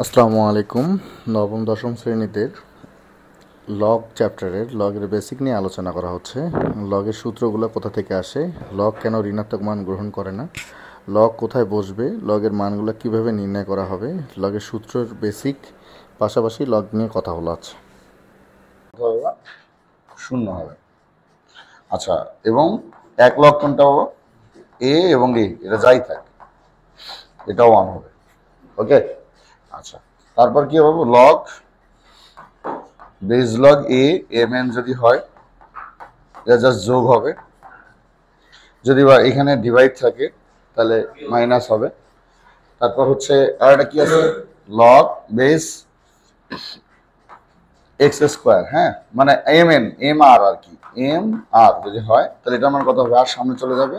আসসালামু আলাইকুম। নবম দশম শ্রেণীতে লগ চ্যাপ্টারের লগের বেসিক নিয়ে আলোচনা করা হচ্ছে। লগের সূত্রগুলো কোথা থেকে আসে, লগ কেন ঋণাত্মক মান গ্রহণ করে না, লগ কোথায় বসবে, লগের মানগুলো কিভাবে নির্ণয় করা হবে, লগের সূত্রের বেসিক পাশাপাশি লগ নিয়ে কথা বলা আছে। শূন্য হবে। আচ্ছা, এবং এক লগ কোনটা পাবো? এ এবং এ, এটা যাই থাক, এটাও 1 হবে। ওকে, আচ্ছা, তারপর কি পাবো? Log base log A M N যদি হয়, এটা জাস্ট যোগ হবে। যদি বা এখানে ডিভাইড থাকে তাহলে মাইনাস হবে। তারপর হচ্ছে আর একটা কি আছে? লগ বেস এক্স স্কোয়ার, হ্যাঁ, মানে এম এন এম আর আর কি, এম আর যদি হয় তাহলে এটা আমার কত হবে? আর সামনে চলে যাবে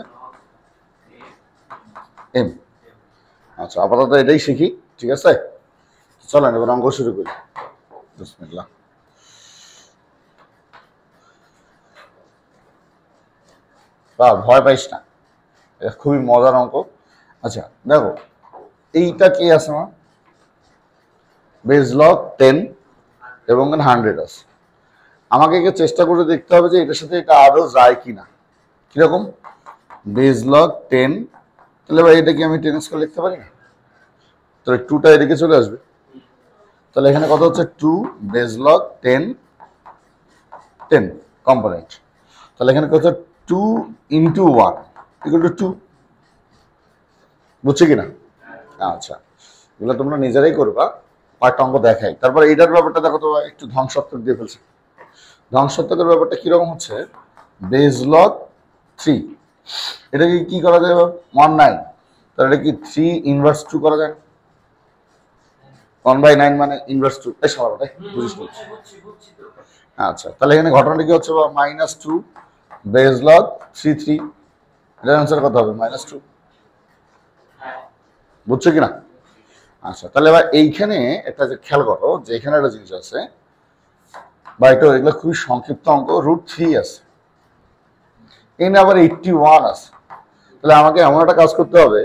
এম। আচ্ছা, আপাতত এটাই শিখি, ঠিক আছে? চলেন এবার অঙ্ক শুরু করি। বিসমিল্লাহ। ভয় পাইস না, এটা খুবই মজার অঙ্ক। আচ্ছা দেখো, এইটা কি আছে আমার? বেস লগ 10 এবং 100 আছে। আমাকে চেষ্টা করে দেখতে হবে যে এটার সাথে এটা আদৌ যায় কিনা। কিরকম? বেস লগ 10, তাহলে ভাই এটা কি আমি 10 স্কয়ার লিখতে পারি না? তাহলে 2টা এদিকে চলে আসবে। তাহলে এখানে কত হচ্ছে? 2 বেস লগ 10 10 কম্পোনেন্ট। তাহলে এখানে কত? 2 ইন্টু 1 ইকুয়াল টু 2। বুঝছো কিনা? আচ্ছা, এগুলো তোমরা নিজেরাই করবা, পাঁচটা অঙ্ক দেখাই। তারপর এইটার ব্যাপারটা দেখো তো, একটু ধ্বংসাত্মক দিয়ে ফেলছে। ধ্বংসাত্মকের ব্যাপারটা কিরকম হচ্ছে? বেস লগ 3, এটাকে কি করা যায়? 1/9, তাহলে এটা কি 3 ইনভার্স 2 করা যায়? 1/9 মানে ইনভার্স 2। এই সবাই বুঝিস না? আচ্ছা, তাহলে এখানে ঘটনাটা কি হচ্ছে? -2 বেস লগ 3 এটার অ্যান্সার কত হবে? -2। বুঝছো কিনা? আচ্ছা, তাহলে এবার এইখানে একটা যে খেয়াল করো যে এখানে একটা জিনিস আছে, বা এটা এগুলো খুবই সংক্ষিপ্ত অঙ্ক। √3 আছে, এখানে আবার 81 আছে। তাহলে আমাকে এমন একটা কাজ করতে হবে,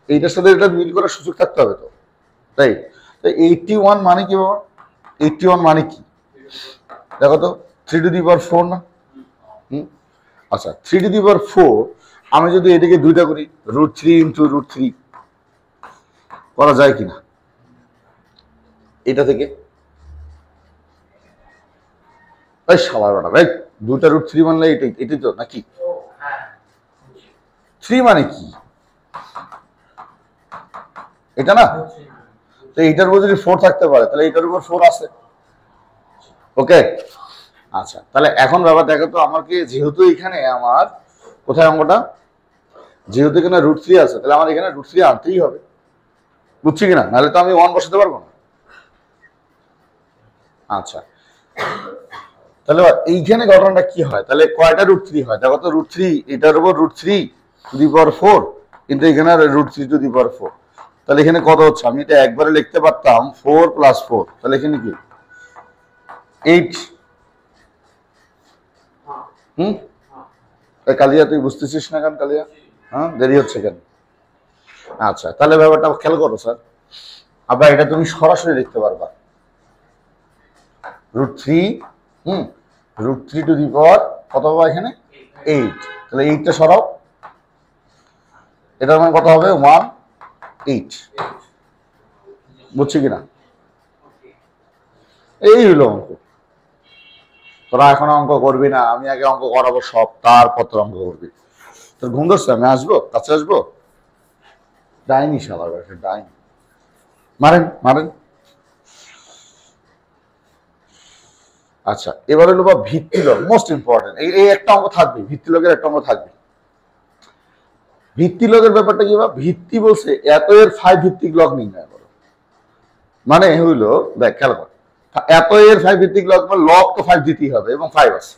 এইটার সাথে এটা মিল করার সুযোগ থাকতে হবে তো, তাই? তো 81 মানে কি বাবা? 81 মানে কি দেখো তো, 3⁴ না? আচ্ছা, 3⁴ আমি যদি এদিকে দুইটা করি, √3 ইন্টু √3 করা যায় কিনা এটা থেকে? এই শালা বেটা ভাই, দুইটা √3 মানলে এটাই তো নাকি? 3 মানে কি এটা না? তো এইটার উপর যদি 4 থাকতে পারে তাহলে এইটার উপর 4 আছে। ওকে, আচ্ছা, তাহলে এখন ব্যাপার দেখো তো, আমার কি যেহেতু এখানে আমার কোথায় অঙ্কটা, যেহেতু এখানে √3 আছে, তাহলে আমার এখানে √3 আনতেই হবে। বুঝছি কিনা? নাহলে তো আমি 1 বসাতে পারবো না। আচ্ছা, তাহলে এইখানে ঘটনাটা কি হয়? তাহলে কয়টা √3 হয় দেখো তো? √3, এটার উপর √3⁴, কিন্তু এখানে √3⁴। তাহলে এখানে কত হচ্ছে? আমি এটা একবারে লিখতে পারতাম 4 + 4, তাহলে এখানে কি 8। কালিয়া তুই বুঝতেছিস না কেন কালিয়া? হ্যাঁ, দেরি হচ্ছে কেন? আচ্ছা, তাহলে ব্যাপারটা খেয়াল করো স্যার। আবার এটা তুমি সরাসরি লিখতে পারবা, √3, √3 কত হবে এখানে? 8। তাহলে 8টা সরাও, এটার মানে কত হবে? 18। বুঝছি কিনা? এই হলো অঙ্ক। তোরা এখন অঙ্ক করবি না, আমি আগে অঙ্ক করাবো সব, তারপর তোর অঙ্ক করবি। তোর ঘুম ধরছে? আমি আসবো, কাছে আসবো? ডাইনি শালা, ডাইনি। মারেন মারেন। আচ্ছা, এবার হলো ভিত্তি লগ, মোস্ট ইম্পর্টেন্ট। এই একটা অঙ্ক থাকবে, ভিত্তি লগের একটা অঙ্ক থাকবে। ভিত্তি লগের ব্যাপারটা কি? ভিত্তি বলছে এত এর 5 ভিত্তিক লগ নির্ণয় করো। মানে হইলো, দেখ খেয়াল কর, এত এর 5 ভিত্তিক লগ মানে লগ তো 5 দিতেই হবে, এবং 5 আছে।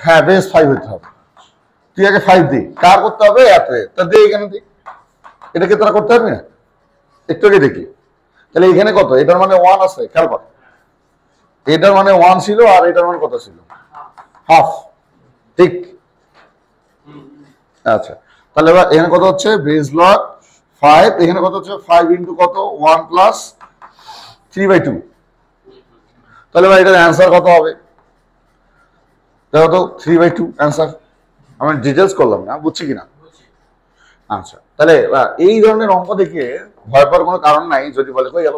হ্যাঁ, বেস 5 হইতে হবে। তুই আগে 5 দি, কার করতে হবে? এত এর, তা দে এখানে দি। এটাকে তোরা করতে পারবি না? একটু আগে দেখি। তাহলে এখানে কত? এটার মানে 1 আছে, খেয়াল কর। এটার মানে 1 ছিল, আর এটার মানে কত ছিল? হাফ। ঠিক? আচ্ছা, তাহলে এবার এখানে কত হচ্ছে? বেস লগ 5 এখানে কত হচ্ছে 5 ইনটু কত 1 প্লাস 3/2। তাহলে ভাই এটার অ্যান্সার কত হবে? দেখো তো 3/2 অ্যান্সার। আমি ডিটেলস করলাম না, বুঝছি কিনা? আচ্ছা, তাহলে এই ধরনের অঙ্ক দেখে ভয় পাওয়ার কোনো কারণ নাই। যদি বলে হয়ে গেল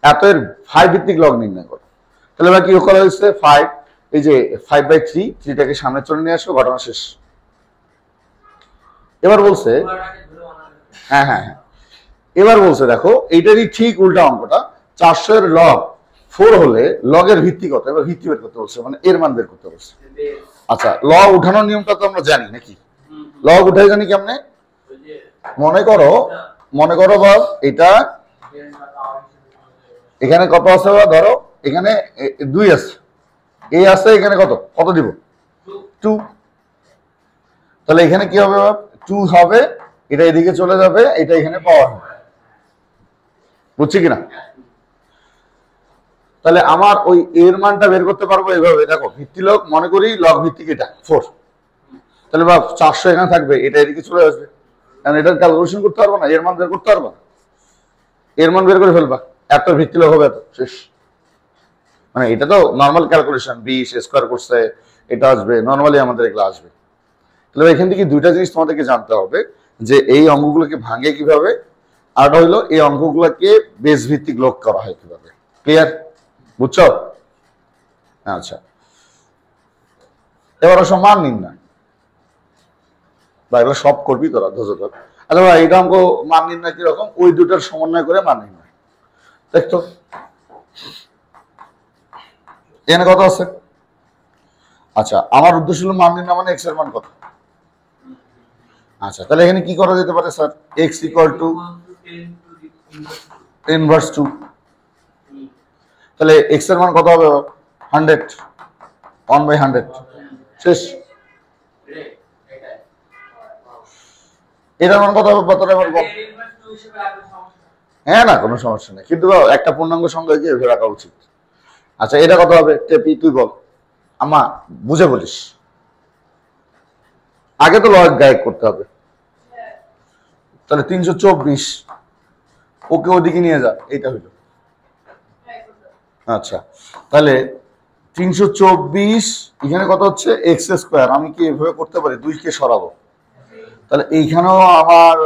এত এর 5 ভিত্তিক লগ নির্ণয় করো, তাহলে ভাই কি করা হয়েছে 5 এই যে 5/3 3টাকে সামনে চলে নিয়ে আসো, ঘটনা শেষ। এবার বলছে হ্যাঁ হ্যাঁ হ্যাঁ, এবার বলছে দেখো এইটারই ঠিক উল্টা অঙ্কটা 400 এর লগ 4 হলে লগের ভিত্তি কত? এবার ভিত্তি বের করতে বলছে, মানে এর মান বের করতে বলছে। আচ্ছা, লগ উঠানোর নিয়মটা তো আমরা জানি নাকি? লগ উঠাই জানি কেমনে? মনে করো বা এটা এখানে কত আছে, বা ধরো এখানে 2 আছে, এই আছে, এখানে কত কত দিব 2। তাহলে এখানে কি হবে? 2 হবে, এটা এদিকে চলে যাবে, এটা এখানে পাওয়ার হবে। বুঝছি কিনা? তাহলে আমার ওই এর মানটা বের করতে পারবো এইভাবে। দেখো ভিত্তি লগ মনে করি লগ ভিত্তিক এটা 4, তাহলে বা 400 এখানে থাকবে, এটা এদিকে চলে আসবে, কারণ এটার ক্যালকুলেশন করতে পারবো না, এর মান বের করতে পারবো না, এর মান বের করে ফেলবা, এত ভিত্তি লগ হবে এত, শেষ। মানে এটা তো নর্মাল ক্যালকুলেশন, 20 স্কয়ার করছে এটা আসবে, নর্মালি আমাদের এগুলো আসবে। তাহলে এখান থেকে দুইটা জিনিস তোমাদেরকে জানতে হবে, যে এই অঙ্কগুলোকে ভাঙে কিভাবে, আর হইলো এই অঙ্কগুলোকে বেস ভিত্তিক লগ করা হয় কিভাবে। ক্লিয়ার? বুঝছো? আচ্ছা, এবার আসো মান নির্ণয়। বা এগুলো সব করবি তোরা, ধৈর্য ধর। আচ্ছা ভাই, এটা অঙ্ক মান নির্ণয় কিরকম? ওই দুটার সমন্বয় করে মান নির্ণয়। দেখতো এখানে কত আছে? আচ্ছা, আমার উদ্দেশ্য হলো মান নির্ণয়, মানে এক্স এর মান কত। আচ্ছা, তাহলে এখানে কি করা যেতে পারে sir? X equal to inverse 2। তাহলে এক্স এর মান কত হবে? 100, 1/100, শেষ। এটার মান কত হবে? কতটা এবার বল। হ্যাঁ, না কোনো সমস্যা নেই, কিন্তু একটা পূর্ণাঙ্গ সংখ্যা কি ভেবে রাখা উচিত। আচ্ছা, এটা কত হবে? টেপি তুই বল, আমা বুঝে বলিস। আগে তো লগ গায়েব করতে হবে। তাহলে 324, ওকে ওদিকে নিয়ে যা, এইটা হইল। আচ্ছা, তাহলে 324 এখানে কত হচ্ছে? X square. আমি কি এভাবে করতে পারি? 2 কে সরাবো, তাহলে এইখানেও আমার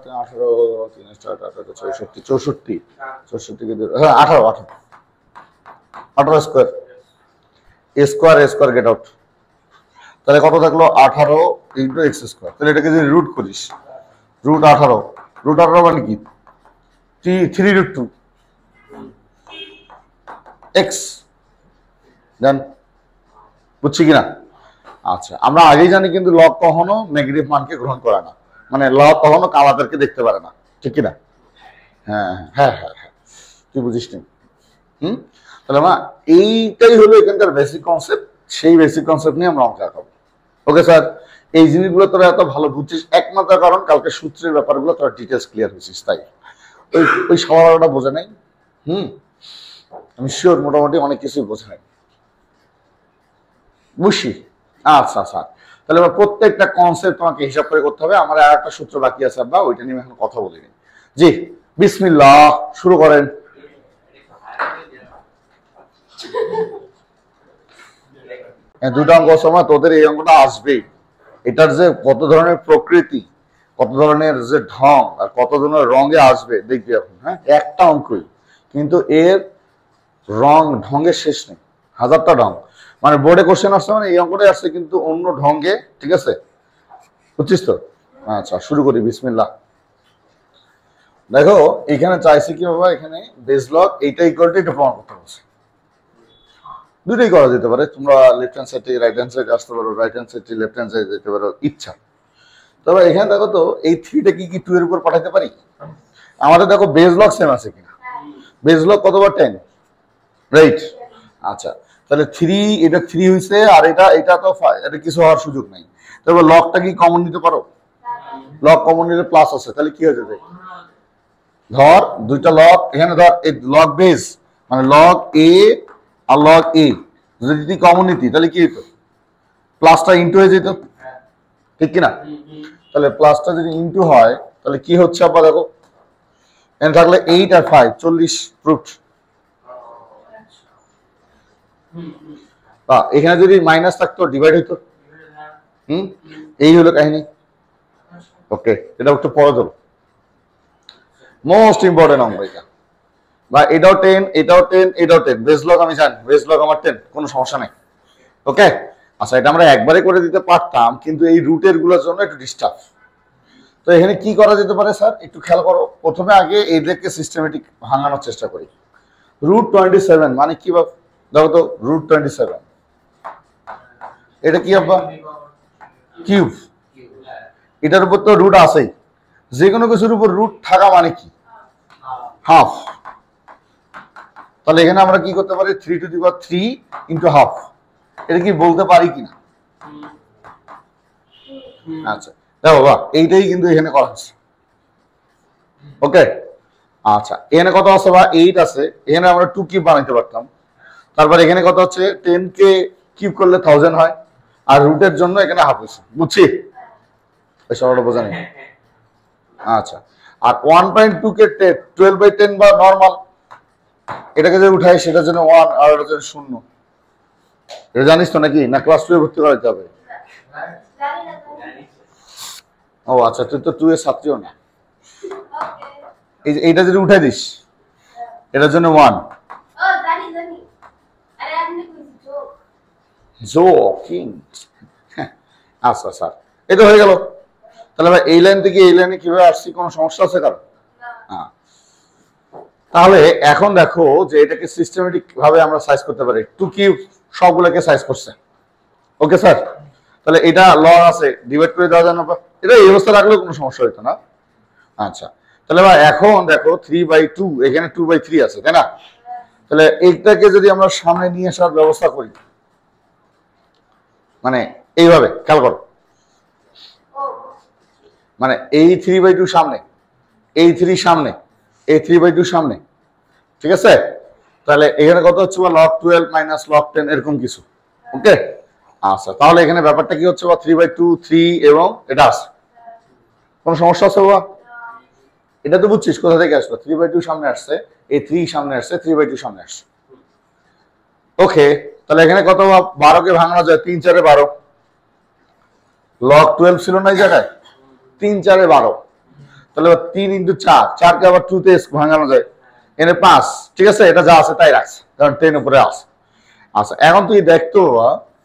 18 3 4 18 64 64 কে হ্যাঁ 18 স্কোয়ার, স্কোয়ার গেট আউট। তাহলে কত থাকলো? 18 ইন্টু এক্স স্কোয়ার। তাহলে এটাকে যদি রুট করিস, রুট 18 মানে কি? 3√2 এক্স। জান, বুঝছি কিনা? আচ্ছা, আমরা আগেই জানি কিন্তু লগ কখনো নেগেটিভ মানকে গ্রহণ করে না, মানে লগ কখনো কালাদেরকে দেখতে পারে না, ঠিক কিনা? হ্যাঁ হ্যাঁ হ্যাঁ হ্যাঁ, তুই বুঝিস নি। তাহলে আমরা এইটাই হলো এখানকার বেসিক কনসেপ্ট, সেই বেসিক কনসেপ্ট নিয়ে আমরা অঙ্ক আঁকাবো। ওকে স্যার, এই জিনিসগুলো তোরা এত ভালো বুঝছিস একমাত্র কারণ কালকে সূত্রের ব্যাপারগুলো তোরা ডিটেলস ক্লিয়ার হয়েছিস, তাই ওই সবারটা বোঝে নাই। আমি শিওর মোটামুটি অনেক কিছুই বোঝে নাই, বুঝছি। আচ্ছা আচ্ছা, তাহলে এবার প্রত্যেকটা কনসেপ্ট তোমাকে হিসাব করে করতে হবে। আমার আর একটা সূত্র বাকি আছে, আব্বা ওইটা নিয়ে এখন কথা বলিনি। জি, বিসমিল্লাহ, শুরু করেন। দুটো অঙ্ক সময় তোদের এই অঙ্কটা আসবেই। এটার যে কত ধরনের প্রকৃতি, কত ধরনের যে ঢং, আর কত ধরনের রঙে আসবে দেখবি এখন। হ্যাঁ, একটা অঙ্কই, কিন্তু এর রং ঢঙ্গের শেষ নেই, হাজারটা ঢং। মানে বোর্ডে কোশ্চেন আসছে, মানে এই অঙ্কটাই আসছে কিন্তু অন্য ঢঙ্গে, ঠিক আছে? বুঝছিস তো? আচ্ছা, শুরু করি, বিসমিল্লাহ। দেখো এখানে চাইছে কি বাবা, এখানে বেস লগ এইটা ইকুয়াল টু এটা প্রমাণ করতে বলছে। দুটোই করা যেতে পারে, তোমরা লেফট হ্যান্ড সাইড থেকে রাইট হ্যান্ড সাইড আসতে পারো, রাইট হ্যান্ড সাইড থেকে লেফট হ্যান্ড সাইড যেতে পারো, ইচ্ছা। তবে এখানে দেখো তো এই 3টা কি 2 এর উপর পাঠাতে পারি? আমাদের দেখো বেস লগ সেম আছে কিনা। বেস লগ কতবার? 10, রাইট? আচ্ছা, তাহলে 3, এটা 3 হইছে, আর এটা তো 5, এটা কিছু হওয়ার সুযোগ নাই। তবে লগটা কি কমন নিতে পারো? লগ কমন নিলে প্লাস আছে, তাহলে কি হয়ে যাবে? ধর দুইটা লগ, এখানে ধর এই লগ বেস মানে লগ এ আর লগ এ যদি কমন নিতি তাহলে কি হতো? প্লাসটা ইনটু হয়ে যেত, ঠিক কিনা? তাহলে প্লাসটা যদি ইনটু হয় তাহলে কি হচ্ছে আব্বা দেখো, এখানে থাকলে 8 আর 5 40 প্রুফ। এখানে যদি মাইনাস থাকতো ডিভাইড হইতো। এই হলো কাহিনী। ওকে, এটা একটু পরে ধরো, মোস্ট ইম্পর্টেন্ট অঙ্ক এটা। বা এটাও 10, এটাও 10, এটাও 10, বেস লগ আমি জানি, বেস লগ আমার 10, কোনো সমস্যা নেই। ওকে, আচ্ছা এটা আমরা একবারে করে দিতে পারতাম, কিন্তু এই রুটের গুলোর জন্য একটু ডিস্টার্ব। তো এখানে কি করা যেতে পারে স্যার, একটু খেয়াল করো। প্রথমে আগে এদেরকে সিস্টেমেটিক ভাঙানোর চেষ্টা করি। রুট 27 মানে কি বাবা, দেখো তো, রুট 27 এটা কি আব্বা, কিউব। এটার উপর তো রুট আছেই, যে কোনো কিছুর উপর রুট থাকা মানে কি, হাফ। তাহলে এখানে আমরা কি করতে পারি, 3 to the power 3 into half, এটা কি বলতে পারি কিনা? আচ্ছা দেখো বাবা, এইটাই কিন্তু এখানে করা হচ্ছে। ওকে, আচ্ছা এখানে কত আছে বা 8 আছে, এখানে আমরা 2 কিউব বানাইতে পারতাম। তারপর এখানে কত হচ্ছে, 10 কে কিউব করলে 1000 হয়, আর রুটের জন্য এখানে হাফ হচ্ছে, বুঝছি? এই সবটা বোঝা নেই। আচ্ছা, আর 1.2 কে 12/10 বা নরমাল, এটাকে যে উঠাই সেটার জন্য 1 আর এটার জন্য 0। এটা জানিস তো নাকি, না ক্লাস 2 এ ভর্তি করাইতে হবে? ও আচ্ছা, তুই তো 2 এর ছাত্রীও না। এইটা যদি উঠাই দিস, এটার জন্য 1। আচ্ছা স্যার, এটা হয়ে গেল। তাহলে ভাই এই লাইন থেকে এই লাইনে কিভাবে আসছি, কোনো সমস্যা আছে কারণ? হ্যাঁ, তাহলে এখন দেখো যে এটাকে সিস্টেমেটিক ভাবে আমরা সাইজ করতে পারি। 2 কিউব সবগুলোকে সাইজ করছে। ওকে স্যার, তাহলে এটা লগ আছে, ডিভাইড করে দেওয়া যায় না? এটা এই অবস্থা রাখলেও কোনো সমস্যা হইতো না। আচ্ছা, তাহলে ভাই এখন দেখো 3/2, এখানে 2/3 আছে, তাই না? তাহলে এইটাকে যদি আমরা সামনে নিয়ে আসার ব্যবস্থা করি, মানে এইভাবে খেয়াল করো, মানে এই 3/2 সামনে, এই 3 সামনে, এই 3/2 সামনে, ঠিক আছে? তাহলে এখানে কত হচ্ছে বা log 12 মাইনাস log 10 এরকম কিছু। ওকে, আচ্ছা তাহলে এখানে ব্যাপারটা কি হচ্ছে বা 3/2 3 এবং এটা আছে, কোনো সমস্যা আছে বাবা? এটা তো বুঝছিস কোথা থেকে আসলো, 3/2 সামনে আসছে, এই 3 সামনে আসছে, 3/2 সামনে আসছে। ওকে, তাহলে এখানে কত 12 কে ভাঙানো যায়, 3 4 12, log 12 ছিল না এই জায়গায়, 3 4 12, তাহলে 3 ইন্টু 4, 4 কে আবার 2 তে ভাঙানো যায়, এনে 5, ঠিক আছে? এটা যা আছে তাই রাখছে, কারণ 10 উপরে আছে। আচ্ছা এখন তুই দেখতো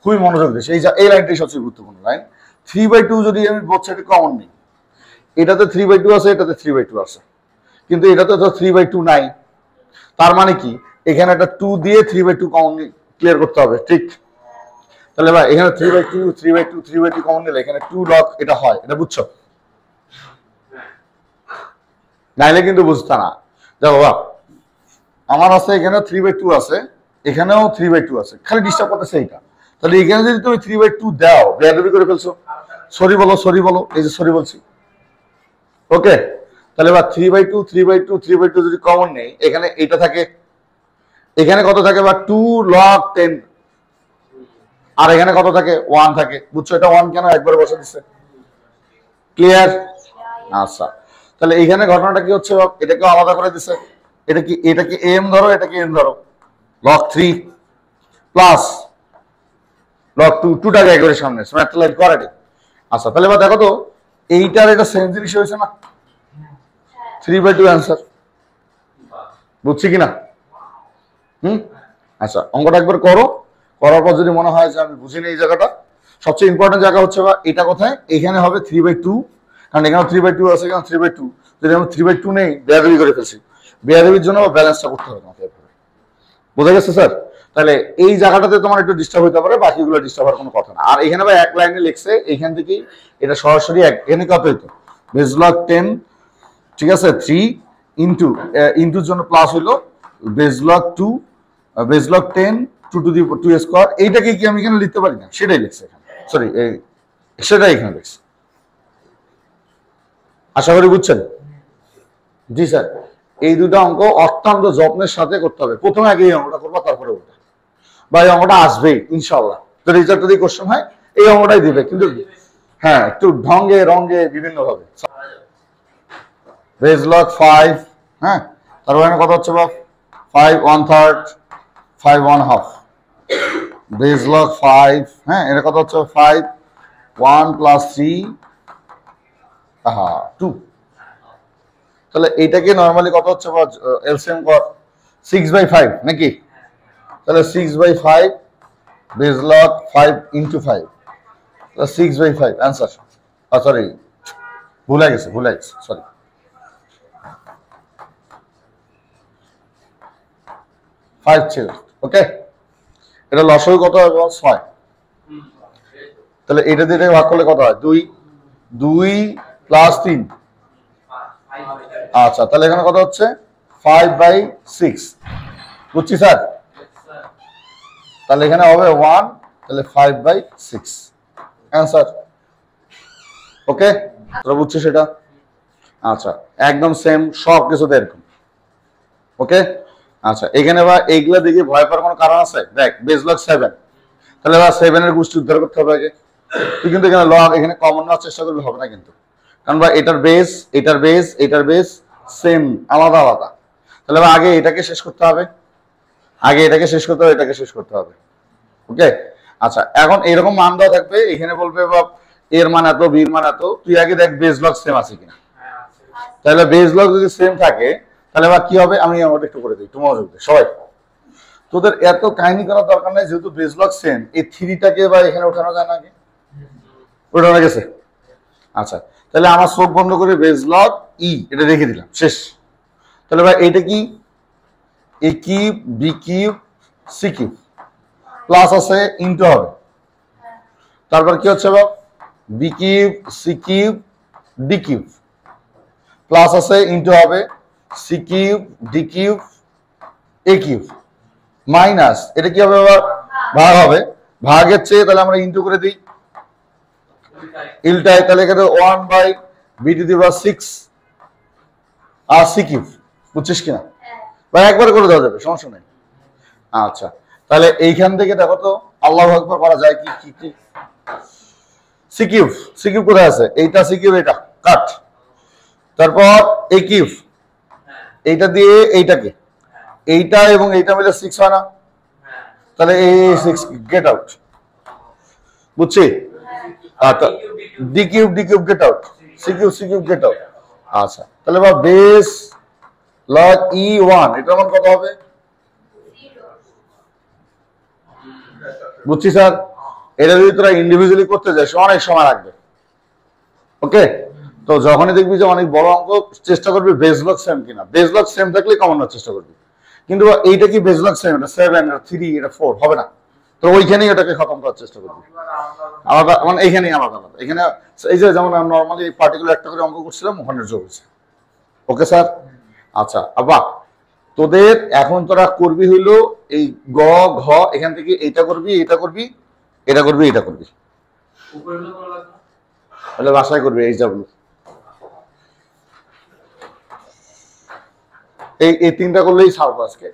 খুবই মনোযোগ দিস, এই লাইনটাই সবচেয়ে গুরুত্বপূর্ণ লাইন। 3/2 যদি আমি বলছি এটা কমন নেই, এটাতে 3/2 আছে, এটাতে 3/2 আছে, কিন্তু এটাতে তো 3/2 নাই। তার মানে কি, এখানে একটা 2 দিয়ে 3/2 কমন ক্লিয়ার করতে হবে, ঠিক? তাহলে ভাই এখানে 3/2 3/2 3/2 কমন নিলে এখানে 2 লগ এটা হয়, এটা বুঝছো? নাইলে কিন্তু বুঝতা না। দেখো বাবা, আমার আছে এখানে 3/2 আছে, এখানেও 3/2 আছে, খালি ডিস্টার্ব করতেছে এইটা। তাহলে এখানে যদি তুমি 3/2 দাও, বেয়াদবি করে ফেলছো, সরি বলো, সরি বলো, এই যে সরি বলছি। ওকে, তাহলে বা 3/2 3/2 3/2 যদি কমন নেই, এখানে এটা থাকে, এখানে কত থাকে বা 2 log 10, আর এখানে কত থাকে 1 থাকে, বুঝছো? এটা 1 কেন একবারে বসে দিচ্ছে, ক্লিয়ার? আচ্ছা, তাহলে এখানে ঘটনাটা কি হচ্ছে, এটাকে আলাদা করে দিচ্ছে, এটাকে m ধরো, এটাকে n ধরো, log 3 প্লাস log 2, 2টাকে একবারে সামনে স্ম্যাথলাইট করে দিই। আচ্ছা তাহলে এবার দেখো তো, এইটার এটা সেম জিনিস হয়েছে না, 3/2 অ্যান্সার, বুঝছি কিনা? আচ্ছা অঙ্কটা একবার করো, করার পর যদি মনে হয় যে আমি বুঝিনি এই জায়গাটা, সবচেয়ে ইম্পর্টেন্ট জায়গা হচ্ছে বা এটা কোথায়, এখানে হবে 3/2, কারণ এখানে 3/2 আছে, এখানে 3/2, যদি আমি 3/2 নেই, বেয়াদবি করে ফেলছি, বেয়াদবির জন্য ব্যালেন্সটা করতে হবে তোমাকে। বোঝা গেছে স্যার? তাহলে এই জায়গাটাতে তোমার একটু ডিস্টার্ব হতে পারে, বাকিগুলো ডিস্টার্ব হওয়ার কোনো কথা না। আর এখানে ভাই এক লাইনে লিখছে, এখান থেকেই এটা সরাসরি এখানে কত হইতো, বেস লগ 10, ঠিক আছে, 3 ইন্টুর জন্য প্লাস হইলো base log 2, base log 10 2 to the 2 square, এইটাকে কি আমি এখানে লিখতে পারি না? সেটাই লিখছে এখানে, সরি সেটাই এখানে লিখছে। আশা করি বুঝছেন? জি স্যার, এই দুটো অঙ্ক অত্যন্ত যত্নের সাথে করতে হবে। প্রথমে আগে এই অঙ্কটা করবো, তারপরে ওটা, বা এই অঙ্কটা আসবেই ইনশাল্লাহ। তো রেজাল্ট যদি কোশ্চেন হয় এই অঙ্কটাই দিবে, কিন্তু হ্যাঁ একটু ঢঙ্গে রঙ্গে বিভিন্ন ভাবে। বেজ লগ 5, হ্যাঁ, তার মানে কত হচ্ছে বাপ 5 1/3 5 1/2 বেজ লগ 5, হ্যাঁ, এটা কত হচ্ছে 5 1 + 3 2। তাহলে এইটাকে নরমালি কত হচ্ছে বা এলসিএম কর 6/5 নাকি? তাহলে 6/5 বেজ লগ 5 × 5 তাহলে 6/5 অ্যান্সার। সরি, ভুলে গেছে সরি। 5 ছিল, ওকে। এটা লসাগু কত হবে? 6। তাহলে এটা দিয়ে ভাগ করলে কত হয়? 2 2 + 3। আচ্ছা, তাহলে এখানে কত হচ্ছে 5/6। বুঝছি স্যার? তাহলে এখানে হবে 1, তাহলে 5/6 অ্যান্সার। ওকে, তোরা বুঝছিস সেটা? আচ্ছা, একদম সেম সব কিছুতে এরকম। ওকে, আচ্ছা, এখানে বা এইগুলা দেখে ভয় পাওয়ার কোনো কারণ আছে? দেখ, বেজ লগ 7, তাহলে বা 7 এর গোষ্ঠী উদ্ধার করতে হবে আগে। তুই কিন্তু এখানে লগ এখানে কমন নেওয়ার চেষ্টা করলে হবে না কিন্তু, কারণ বা এটার বেস সেম, আলাদা আলাদা। তাহলে বা আগে এটাকে শেষ করতে হবে, এটাকে শেষ করতে হবে। ওকে, আচ্ছা, এখন এরকম মান দেওয়া থাকবে, এখানে বলবে বা এর মান এত, বির মান এত, তুই আগে দেখ বেজ লগ সেম আছে কিনা। তাহলে বেজ লগ যদি সেম থাকে তাহলে বা কি হবে, আমি আমাদের একটু করে দিই, একটু মনোযোগ দে সবাই। তোদের এত কাহিনী করার দরকার নেই, যেহেতু বেজ লগ সেম, এই 3টাকে বা এখানে ওঠানো যায় না? আগে ওঠানো গেছে। আচ্ছা, তাহলে আমার চোখ বন্ধ করে বেজ লগ এটা রেখে দিলাম, শেষ। তাহলে ভাই এইটা কি? A cube, B cube, C cube, plus আছে ইন্টু হবে, তারপর কি হচ্ছে বাপ B cube, C cube, D cube, plus আছে ইন্টু হবে C cube, D cube, A cube, minus এটা কি হবে বাবা? ভাগ হবে। ভাগের চেয়ে তাহলে আমরা ইন্টু করে দিই ইলটাই, তাহলে এখানে 1/b⁶ আর সি কিউব। বুঝছিস কিনা ভাই? একবার করে দেওয়া যাবে, সমস্যা নেই। আচ্ছা, তাহলে এইখান থেকে দেখো তো আল্লাহু আকবার করা যায় কি? কি কি সি কিউব কোথায় আছে? এইটা সি কিউব, এটা কাট। তারপর এ কিউব, এইটা দিয়ে এইটাকে, এইটা এবং এইটা মিলে 6 হয় না? তাহলে এই 6 গেট আউট। বুঝছি? D cube get out, C cube get out. আচ্ছা, তাহলে বা বেস লগ E1 এটার মান কত হবে? বুঝছি স্যার? এটা যদি তোরা ইন্ডিভিজুয়ালি করতে যাস অনেক সময় লাগবে। ওকে, তো যখনই দেখবি যে অনেক বড় অঙ্ক, চেষ্টা করবি বেজ লগ সেম কিনা। বেজ লগ সেম থাকলে কমন নেওয়ার চেষ্টা করবি, কিন্তু এইটা কি বেজ লগ সেম? এটা 7, এটা 3, এটা 4 হবে না, তো ওইখানেই ওটাকে খতম করার চেষ্টা করবি। আলাদা মানে এইখানেই আলাদা। এখানে এই যে যেমন নর্মালি পার্টিকুলার একটা করে অঙ্ক করছিলাম, ওখানে যোগ হয়েছে। Okay sir? আচ্ছা, আবার তোদের এখন তোরা করবি হইলো এই গ ঘ, এখান থেকে এইটা করবি, এটা করবি, এটা করবি, এটা করবি, তাহলে বাসায় করবি HW। এই 3টা করলেই ছাড়বো আজকে।